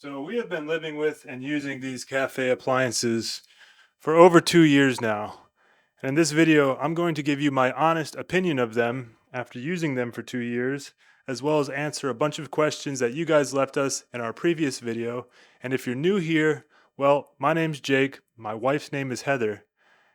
So we have been living with and using these cafe appliances for over 2 years now. And in this video, I'm going to give you my honest opinion of them after using them for 2 years, as well as answer a bunch of questions that you guys left us in our previous video. And if you're new here, well, my name's Jake, my wife's name is Heather,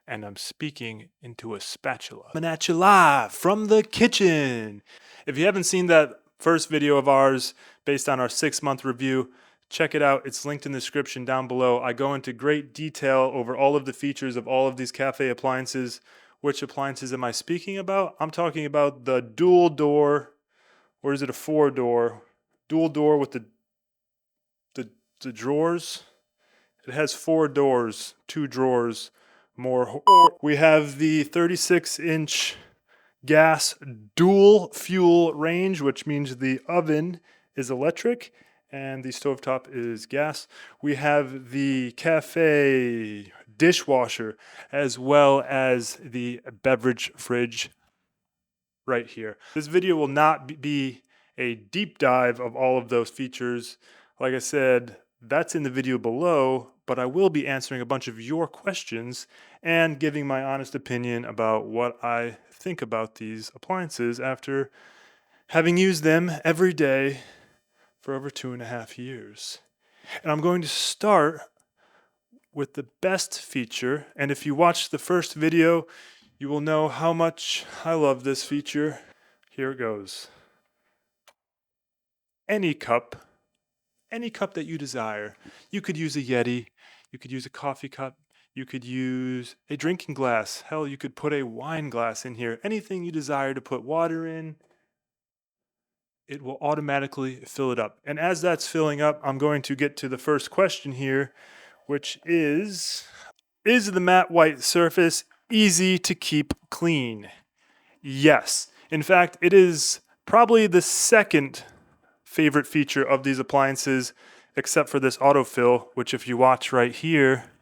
and I'm speaking into a spatula. Coming at you live from the kitchen. If you haven't seen that first video of ours based on our 6-month review, check it out. It's linked in the description down below. I go into great detail over all of the features of all of these cafe appliances. Which appliances am I speaking about? I'm talking about the dual door, or is it a 4-door? Dual door with the drawers. It has 4 doors, 2 drawers, more. We have the 36-inch gas dual fuel range, which means the oven is electric and the stovetop is gas. We have the cafe dishwasher as well as the beverage fridge right here. This video will not be a deep dive of all of those features. Like I said, that's in the video below, but I will be answering a bunch of your questions and giving my honest opinion about what I think about these appliances after having used them every day for over 2.5 years. And I'm going to start with the best feature. And if you watched the first video, you will know how much I love this feature. Here it goes. Any cup that you desire. You could use a Yeti, you could use a coffee cup, you could use a drinking glass. Hell, you could put a wine glass in here. Anything you desire to put water in, it will automatically fill it up. And as that's filling up, I'm going to get to the first question here, which is the matte white surface easy to keep clean? Yes. In fact, it is probably the second favorite feature of these appliances, except for this autofill, which if you watch right here,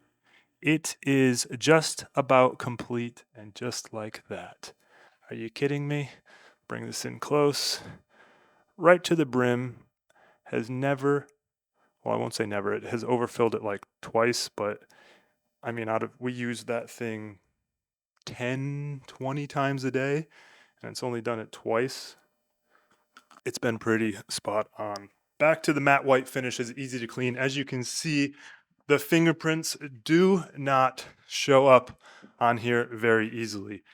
it is just about complete and just like that. Are you kidding me? Bring this in close. Right to the brim. Has never, well, I won't say never, it has overfilled it like twice, but I mean, we use that thing 10, 20 times a day, and it's only done it twice. It's been pretty spot on. Back to the matte white finish is easy to clean. As you can see, the fingerprints do not show up on here very easily,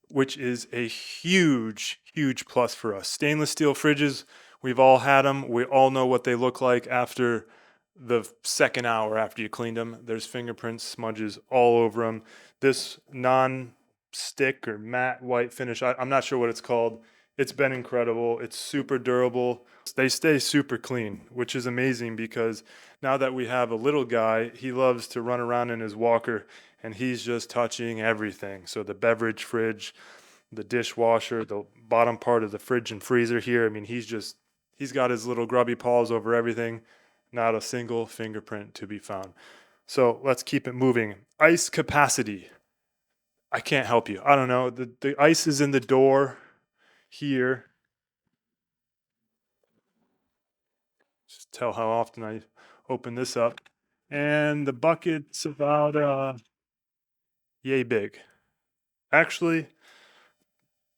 which is a huge, huge plus for us. Stainless steel fridges, we've all had them. We all know what they look like after the second hour after you cleaned them. There's fingerprints, smudges all over them. This non-stick or matte white finish, I'm not sure what it's called. It's been incredible. It's super durable. They stay super clean, which is amazing because now that we have a little guy, he loves to run around in his walker and he's just touching everything. So the beverage fridge, the dishwasher, the bottom part of the fridge and freezer here. I mean, he's got his little grubby paws over everything. Not a single fingerprint to be found. So let's keep it moving. Ice capacity. I can't help you. I don't know. The ice is in the door here. Just tell how often I open this up. And the bucket's about yay big. Actually,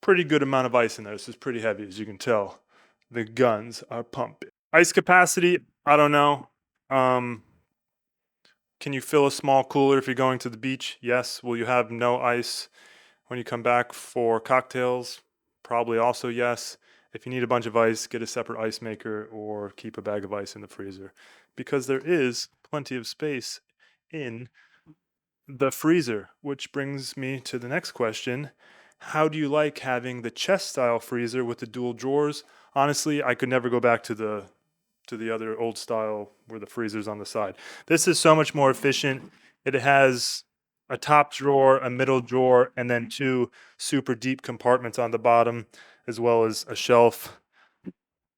pretty good amount of ice in there. This is pretty heavy, as you can tell. The guns are pumping. Ice capacity, I don't know. Can you fill a small cooler if you're going to the beach? Yes. Will you have no ice when you come back for cocktails? Probably also yes. If you need a bunch of ice, get a separate ice maker or keep a bag of ice in the freezer because there is plenty of space in the freezer, which brings me to the next question. How do you like having the chest style freezer with the dual drawers? Honestly, I could never go back to the other old style where the freezer's on the side. This is so much more efficient. It has a top drawer, a middle drawer, and then 2 super deep compartments on the bottom, as well as a shelf.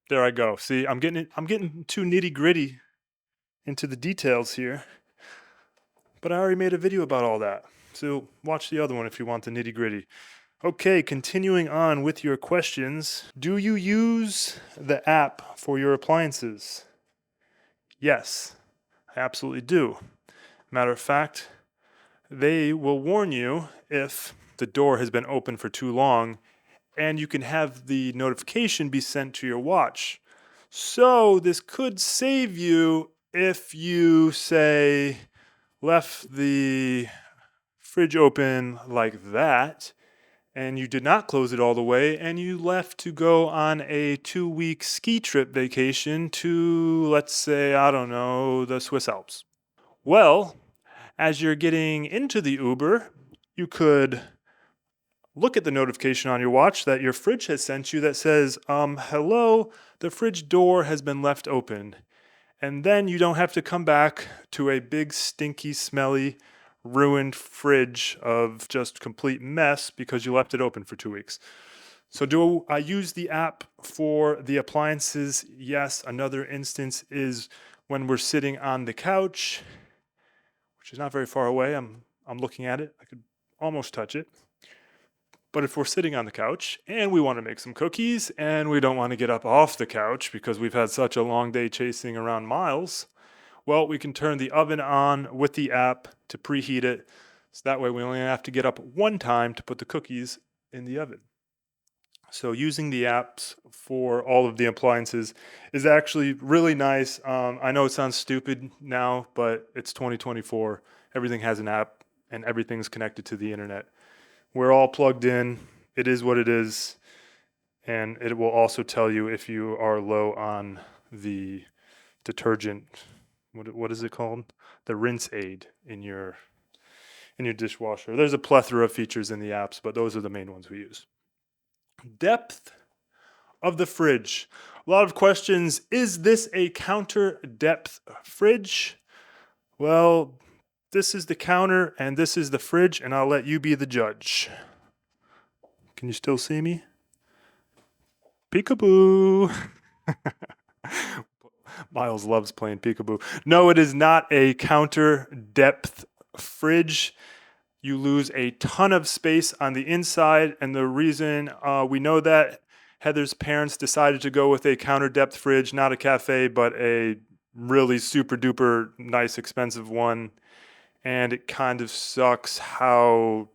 There I go. See, I'm getting too nitty-gritty into the details here. But I already made a video about all that. So watch the other one if you want the nitty-gritty. Okay, continuing on with your questions. Do you use the app for your appliances? Yes, I absolutely do. Matter of fact, they will warn you if the door has been open for too long, and you can have the notification be sent to your watch. So this could save you if you, say, left the fridge open like that and you did not close it all the way and you left to go on a 2-week ski trip vacation to, let's say, I don't know, the Swiss Alps. Well, as you're getting into the Uber, you could look at the notification on your watch that your fridge has sent you that says, hello, the fridge door has been left open. And then you don't have to come back to a big, stinky, smelly, ruined fridge of just complete mess because you left it open for 2 weeks. So do I use the app for the appliances? Yes. Another instance is when we're sitting on the couch, which is not very far away. I'm looking at it. I could almost touch it. But if we're sitting on the couch and we want to make some cookies and we don't want to get up off the couch because we've had such a long day chasing around miles, well, we can turn the oven on with the app to preheat it. So that way we only have to get up one time to put the cookies in the oven. So using the apps for all of the appliances is actually really nice. I know it sounds stupid now, but it's 2024. Everything has an app and everything's connected to the internet. We're all plugged in. It is what it is. And it will also tell you if you are low on the detergent. What is it called? The rinse aid in your dishwasher. There's a plethora of features in the apps, but those are the main ones we use. Depth of the fridge. A lot of questions. Is this a counter depth fridge? Well, this is the counter and this is the fridge, and I'll let you be the judge. Can you still see me? Peekaboo. Miles loves playing peekaboo. No, it is not a counter depth fridge. You lose a ton of space on the inside, and the reason we know that, Heather's parents decided to go with a counter depth fridge, not a cafe, but a really super duper nice expensive one. And it kind of sucks how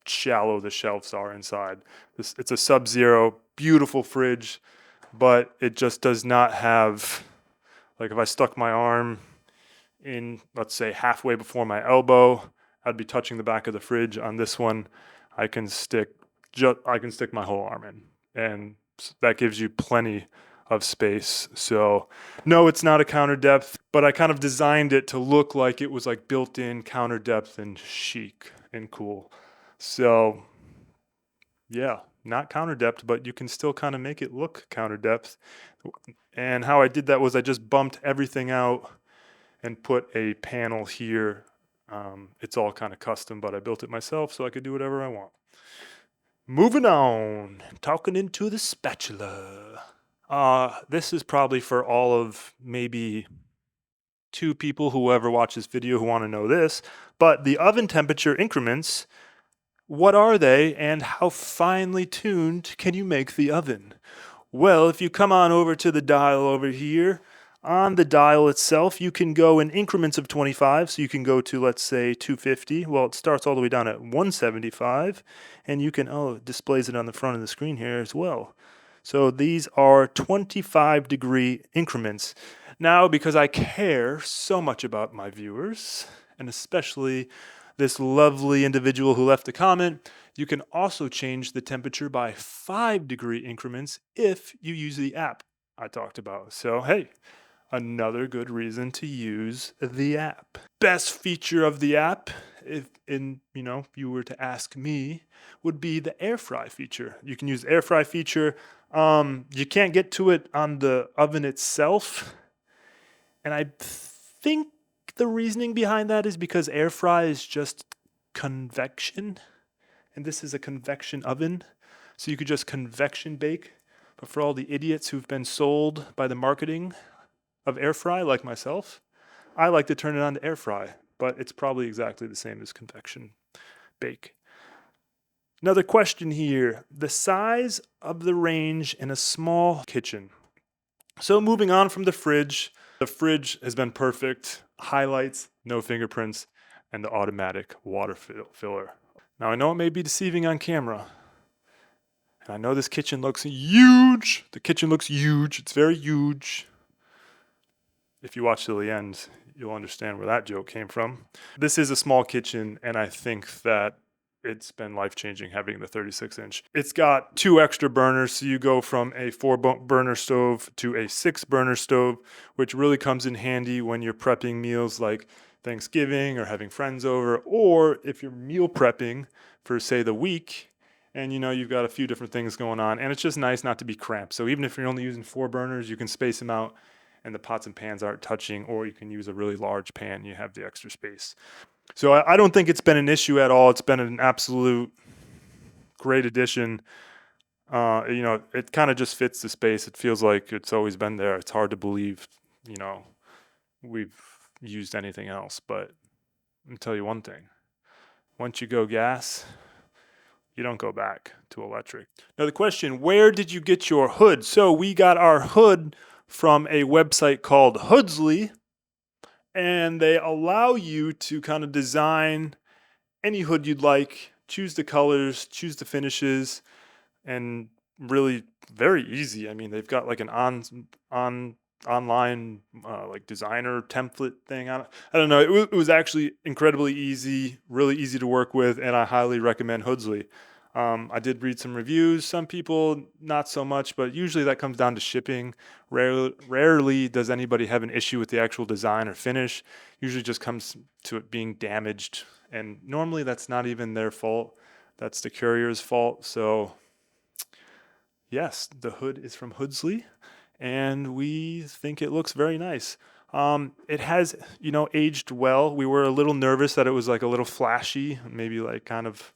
shallow the shelves are inside. It's a Sub-Zero, beautiful fridge, but it just does not have, like if I stuck my arm in, let's say halfway before my elbow, I'd be touching the back of the fridge. On this one, I can stick my whole arm in, and that gives you plenty of space. So no, it's not a counter depth, but I kind of designed it to look like it was like built in counter depth and chic and cool. So yeah, not counter depth, but you can still kind of make it look counter depth. And how I did that was I just bumped everything out and put a panel here. It's all kind of custom, but I built it myself so I could do whatever I want. Moving on, talking into the spatula. This is probably for all of maybe 2 people, whoever watches video, who want to know this. But the oven temperature increments, what are they and how finely tuned can you make the oven? Well, if you come on over to the dial over here, on the dial itself, you can go in increments of 25. So you can go to, let's say, 250. Well, it starts all the way down at 175. And you can, it displays it on the front of the screen here as well. So these are 25-degree increments. Now, because I care so much about my viewers, and especially this lovely individual who left a comment, you can also change the temperature by 5-degree increments if you use the app I talked about. So, hey, another good reason to use the app. Best feature of the app, if you were to ask me, would be the air fry feature. You can use the air fry feature. You can't get to it on the oven itself. And I think the reasoning behind that is because air fry is just convection. And this is a convection oven. So you could just convection bake. But for all the idiots who've been sold by the marketing of air fry, like myself, I like to turn it on to air fry, but it's probably exactly the same as convection bake. Another question here, the size of the range in a small kitchen. So moving on from the fridge, The fridge has been perfect. Highlights, no fingerprints, and the automatic water filler. Now I know it may be deceiving on camera, and I know this kitchen looks huge. The kitchen looks huge. It's very huge. If you watch till the end, you'll understand where that joke came from. This is a small kitchen, and I think that it's been life-changing having the 36-inch. It's got 2 extra burners, so you go from a 4-burner stove to a 6-burner stove, which really comes in handy when you're prepping meals like Thanksgiving or having friends over, or if you're meal prepping for, say, the week, and you've got a few different things going on, and it's just nice not to be cramped. So even if you're only using 4 burners, you can space them out and the pots and pans aren't touching, or you can use a really large pan, you have the extra space. So I don't think it's been an issue at all. It's been an absolute great addition. It kind of just fits the space. It feels like it's always been there. It's hard to believe, we've used anything else. But I'll tell you one thing. Once you go gas, you don't go back to electric. Now the question, where did you get your hood? So we got our hood from a website called Hoodsley, and they allow you to kind of design any hood you'd like, choose the colors, choose the finishes, and really very easy. I mean, they've got like an online like designer template thing. I don't know. It was actually incredibly easy, really easy to work with, and I highly recommend Hoodsley. I did read some reviews. Some people not so much, but usually that comes down to shipping. Rarely does anybody have an issue with the actual design or finish. Usually just comes to it being damaged, and normally that's not even their fault. That's the courier's fault. So yes, the hood is from Hoodsley, and we think it looks very nice. It has, aged well. We were a little nervous that it was like a little flashy, maybe like kind of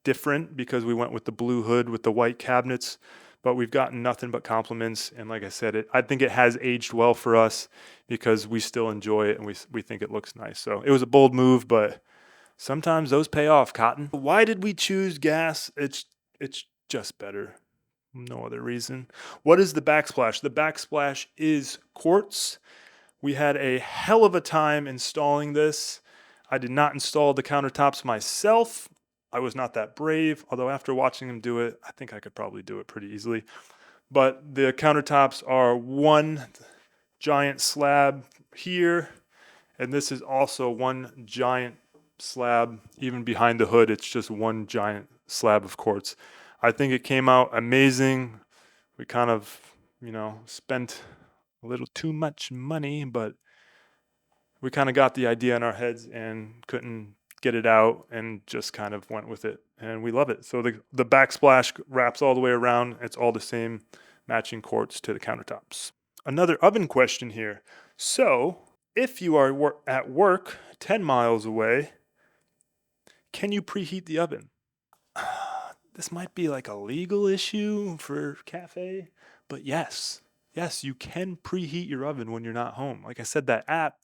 different because we went with the blue hood with the white cabinets, but we've gotten nothing but compliments. And like I said, I think it has aged well for us because we still enjoy it and we think it looks nice. So it was a bold move, but sometimes those pay off, Cotton. Why did we choose gas? It's just better. No other reason. What is the backsplash? The backsplash is quartz. We had a hell of a time installing this. I did not install the countertops myself. I was not that brave, although after watching him do it, I think I could probably do it pretty easily. But the countertops are one giant slab here, and this is also one giant slab even behind the hood. It's just one giant slab of quartz. I think it came out amazing. We kind of, spent a little too much money, but we kind of got the idea in our heads and couldn't get it out and just kind of went with it, and we love it. So the backsplash wraps all the way around. It's all the same matching quartz to the countertops. Another oven question here. So if you are at work 10 miles away, can you preheat the oven? This might be like a legal issue for Café, but yes, you can preheat your oven when you're not home. Like I said, that app,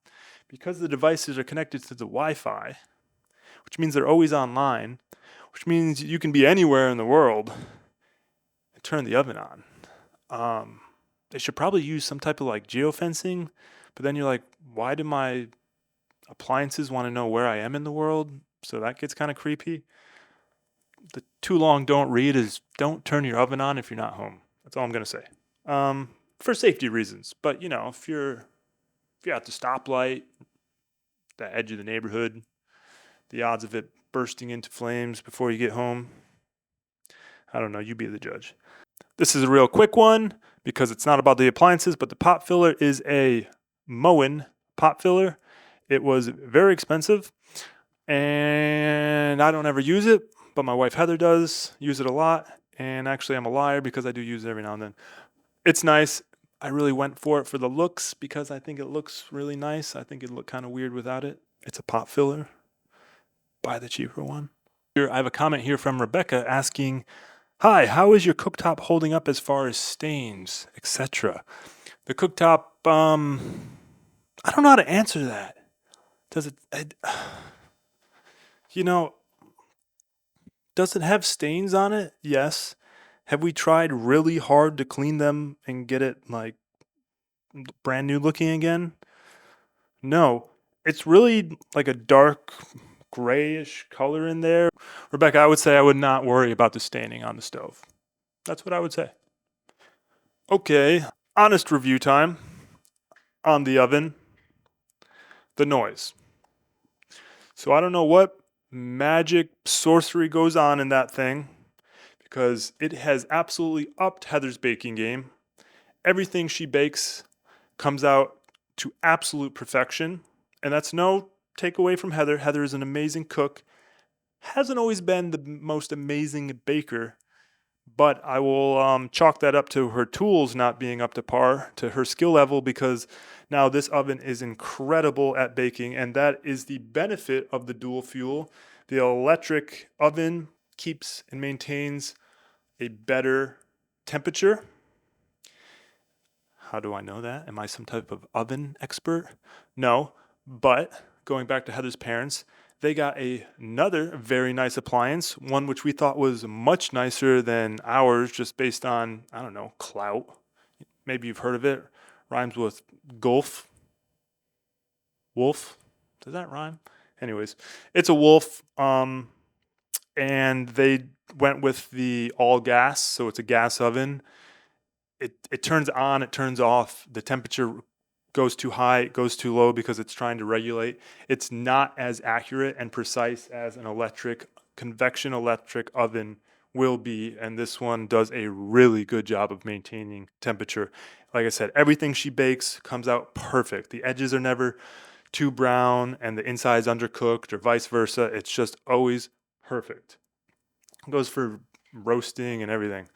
because the devices are connected to the Wi-Fi, which means they're always online, which means you can be anywhere in the world and turn the oven on. They should probably use some type of like geofencing, but then you're like, why do my appliances want to know where I am in the world? So that gets kind of creepy. The too long don't read is don't turn your oven on if you're not home. That's all I'm going to say. For safety reasons. But, if you're at the stoplight, the edge of the neighborhood, the odds of it bursting into flames before you get home, I don't know. You be the judge. This is a real quick one because it's not about the appliances, but the pot filler is a Moen pot filler. It was very expensive, and I don't ever use it, but my wife Heather does use it a lot. And actually, I'm a liar because I do use it every now and then. It's nice. I really went for it for the looks because I think it looks really nice. I think it'd look kind of weird without it. It's a pot filler. Buy the cheaper one. Here, I have a comment here from Rebecca asking, hi, how is your cooktop holding up as far as stains, etc.? The cooktop, I don't know how to answer that. Does it, does it have stains on it? Yes. Have we tried really hard to clean them and get it like brand new looking again? No, it's really like a dark grayish color in there. Rebecca, I would say I would not worry about the staining on the stove. That's what I would say. Okay, honest review time on the oven. The noise. So I don't know what magic sorcery goes on in that thing because it has absolutely upped Heather's baking game. Everything she bakes comes out to absolute perfection, and that's no takeaway from Heather. Heather is an amazing cook. Hasn't always been the most amazing baker, but I will chalk that up to her tools not being up to par to her skill level, because now this oven is incredible at baking, and that is the benefit of the dual fuel. The electric oven keeps and maintains a better temperature. How do I know that? Am I some type of oven expert? No, but going back to Heather's parents, they got another very nice appliance, one which we thought was much nicer than ours just based on, I don't know, clout. Maybe you've heard of it. Rhymes with Gulf. Wolf. Does that rhyme? Anyways, it's a Wolf. And they went with the all gas, so it's a gas oven. It turns on, it turns off. The temperature goes too high, it goes too low because it's trying to regulate. It's not as accurate and precise as an electric convection electric oven will be, and this one does a really good job of maintaining temperature. Like I said, everything she bakes comes out perfect. The edges are never too brown and the inside's undercooked or vice versa. It's just always perfect. It goes for roasting and everything.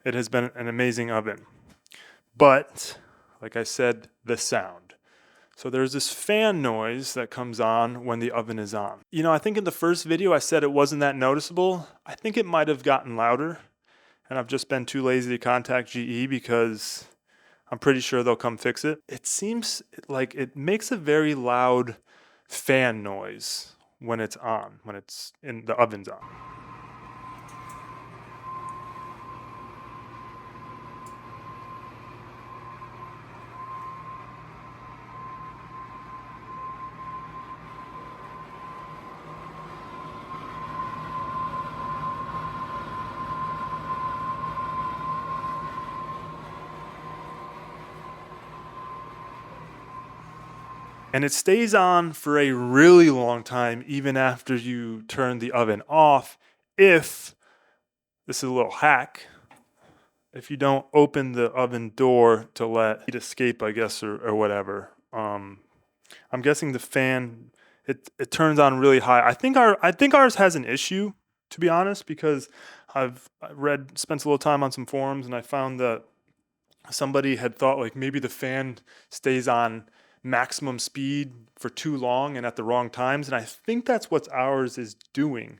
It has been an amazing oven. But, like I said, the sound. So there's this fan noise that comes on when the oven is on. You know, I think in the first video I said it wasn't that noticeable. I think it might have gotten louder, and I've just been too lazy to contact GE because I'm pretty sure they'll come fix it. It seems like it makes a very loud fan noise when it's on, when it's in the oven's on. And it stays on for a really long time, even after you turn the oven off. If, this is a little hack, if you don't open the oven door to let heat escape, I guess, or whatever. I'm guessing the fan, it turns on really high. I think ours has an issue, to be honest, because I spent a little time on some forums, and I found that somebody had thought like maybe the fan stays on maximum speed for too long and at the wrong times, and I think that's what ours is doing,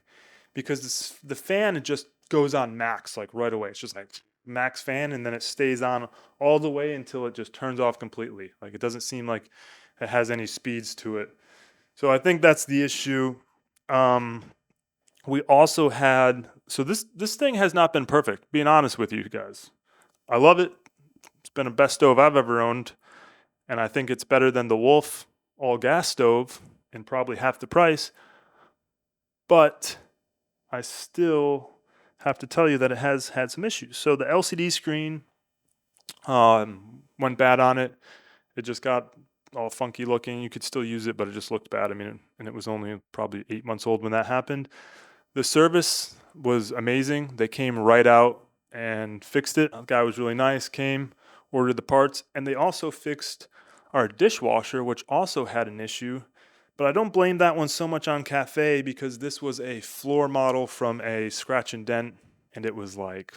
because the fan, it just goes on max like right away. It's just like max fan, and then it stays on all the way until it just turns off completely. Like it doesn't seem like it has any speeds to it. So I think that's the issue. We also had, so this thing has not been perfect, being honest with you guys. I love it. It's been the best stove I've ever owned, and I think it's better than the Wolf all gas stove and probably half the price. But I still have to tell you that it has had some issues. So the LCD screen went bad on it. It just got all funky looking. You could still use it, but it just looked bad. I mean, and it was only probably 8 months old when that happened. The service was amazing. They came right out and fixed it. The guy was really nice, came, ordered the parts, and they also fixed our dishwasher, which also had an issue. But I don't blame that one so much on Café, because this was a floor model from a scratch and dent, and it was like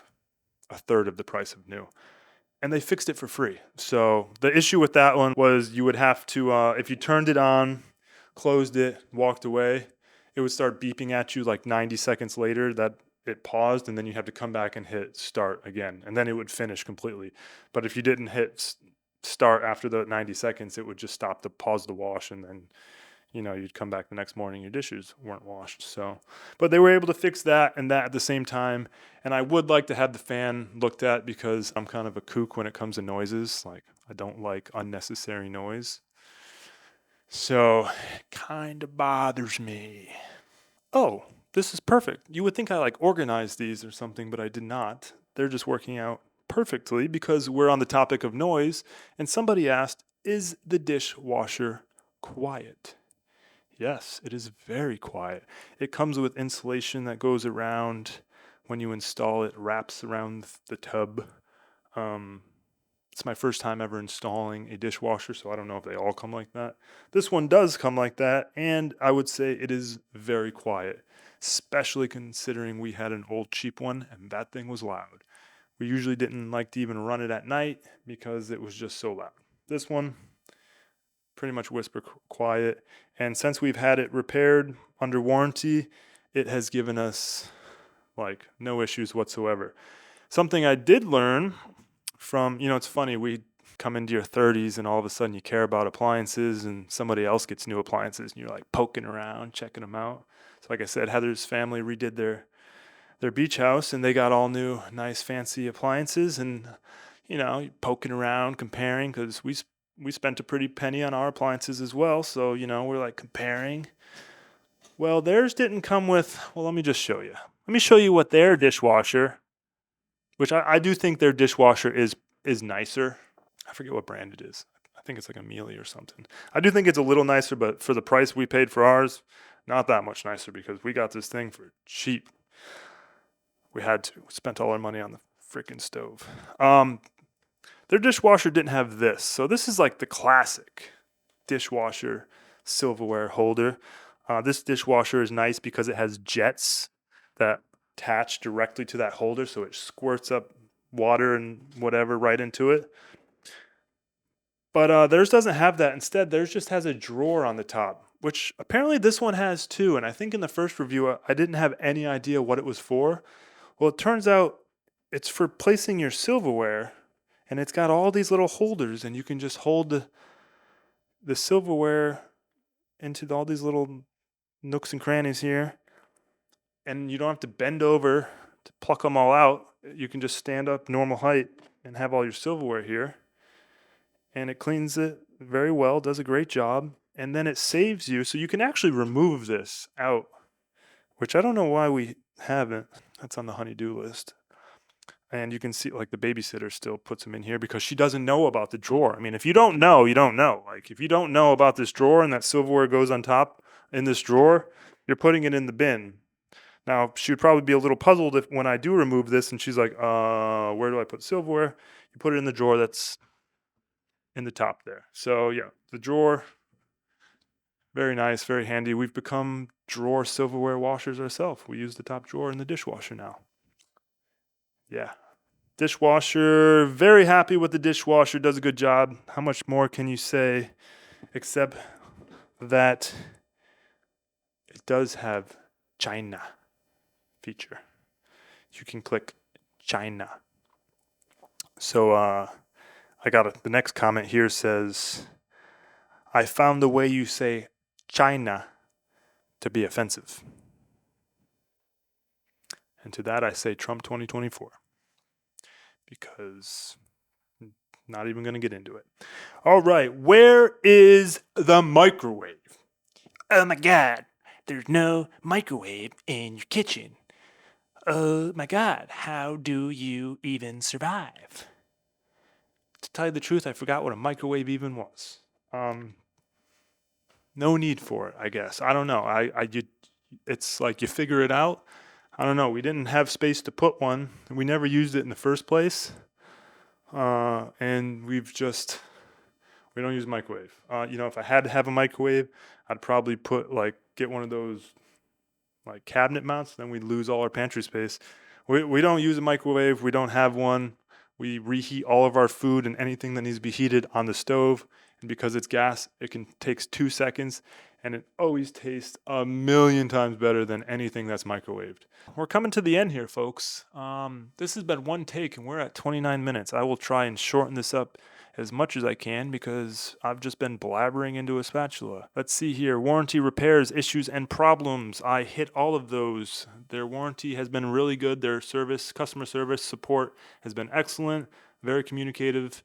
a third of the price of new. And they fixed it for free. So the issue with that one was you would have to, if you turned it on, closed it, walked away, it would start beeping at you like 90 seconds later that it paused, and then you have to come back and hit start again, and then it would finish completely. But if you didn't hit start after the 90 seconds, it would just stop to pause the wash, and then you'd come back the next morning, your dishes weren't washed. So, but they were able to fix that and that at the same time. And I would like to have the fan looked at because I'm kind of a kook when it comes to noises. Like, I don't like unnecessary noise. So, it kind of bothers me. Oh, this is perfect. You would think I like organized these or something, but I did not. They're just working out perfectly because we're on the topic of noise. And somebody asked, is the dishwasher quiet? Yes, it is very quiet. It comes with insulation that goes around when you install it, wraps around the tub. Um, it's my first time ever installing a dishwasher, so I don't know if they all come like that. This one does come like that, and I would say it is very quiet, especially considering we had an old cheap one and that thing was loud. We usually didn't like to even run it at night because it was just so loud. This one, pretty much whisper quiet. And since we've had it repaired under warranty, it has given us like no issues whatsoever. Something I did learn from, it's funny, we come into your 30s and all of a sudden you care about appliances and somebody else gets new appliances and you're like poking around, checking them out. So like I said, Heather's family redid their beach house and they got all new, nice, fancy appliances and, poking around, comparing because we spent a pretty penny on our appliances as well. So, we're like comparing. Well, theirs didn't come with, well, let me just show you. Let me show you what their dishwasher, which I do think their dishwasher is nicer. I forget what brand it is. I think it's like Amelia or something. I do think it's a little nicer, but for the price we paid for ours, not that much nicer because we got this thing for cheap. We had to. We spent all our money on the freaking stove. Their dishwasher didn't have this. So this is like the classic dishwasher silverware holder. This dishwasher is nice because it has jets that attach directly to that holder. So it squirts up water and whatever right into it. But theirs doesn't have that. Instead, theirs just has a drawer on the top, which apparently this one has too. And I think in the first review, I didn't have any idea what it was for. Well, it turns out it's for placing your silverware, and it's got all these little holders, and you can just hold the silverware into all these little nooks and crannies here, and you don't have to bend over to pluck them all out. You can just stand up normal height and have all your silverware here, and it cleans it very well, does a great job, and then it saves you, so you can actually remove this out, which I don't know why we haven't. That's on the honey-do list. And you can see like the babysitter still puts them in here because she doesn't know about the drawer. I mean, if you don't know, you don't know. Like if you don't know about this drawer and that silverware goes on top in this drawer, you're putting it in the bin. Now, she would probably be a little puzzled if when I do remove this and she's like, where do I put silverware? You put it in the drawer that's in the top there. So yeah, the drawer, very nice, very handy. We've become drawer silverware washers ourselves. We use the top drawer in the dishwasher now. Yeah. Dishwasher, very happy with the dishwasher, does a good job. How much more can you say except that it does have China feature. You can click China. So I got the next comment here says, I found the way you say China to be offensive. And to that I say Trump 2024. Because not even going to get into it. All right, where is the microwave? Oh my God, there's no microwave in your kitchen. Oh my God, how do you even survive? To tell you the truth, I forgot what a microwave even was. No need for it, I guess. I don't know. It's like you figure it out. I don't know. We didn't have space to put one. We never used it in the first place. And we don't use microwave. If I had to have a microwave, I'd probably get one of those like cabinet mounts. Then we'd lose all our pantry space. We don't use a microwave. We don't have one. We reheat all of our food and anything that needs to be heated on the stove. Because it's gas, takes 2 seconds, and it always tastes a million times better than anything that's microwaved. We're coming to the end here, folks. This has been one take, and we're at 29 minutes. I will try and shorten this up as much as I can because I've just been blabbering into a spatula. Let's see here. Warranty, repairs, issues, and problems. I hit all of those. Their warranty has been really good. Their service, customer service support has been excellent, very communicative.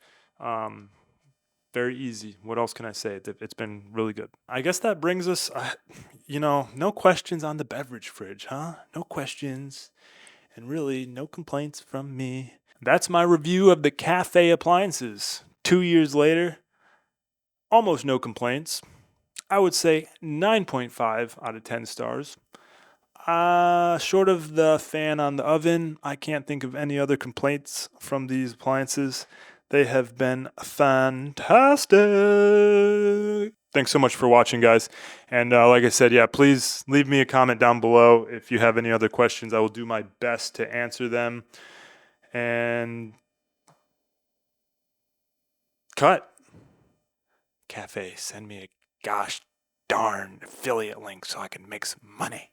Very easy. What else can I say? It's been really good. I guess that brings us, no questions on the beverage fridge, huh? No questions. And really, no complaints from me. That's my review of the Café Appliances. 2 years later, almost no complaints. I would say 9.5 out of 10 stars. Short of the fan on the oven, I can't think of any other complaints from these appliances. They have been fantastic. Thanks so much for watching, guys. And like I said, please leave me a comment down below if you have any other questions. I will do my best to answer them. And cut. Cafe, send me a gosh darn affiliate link so I can make some money.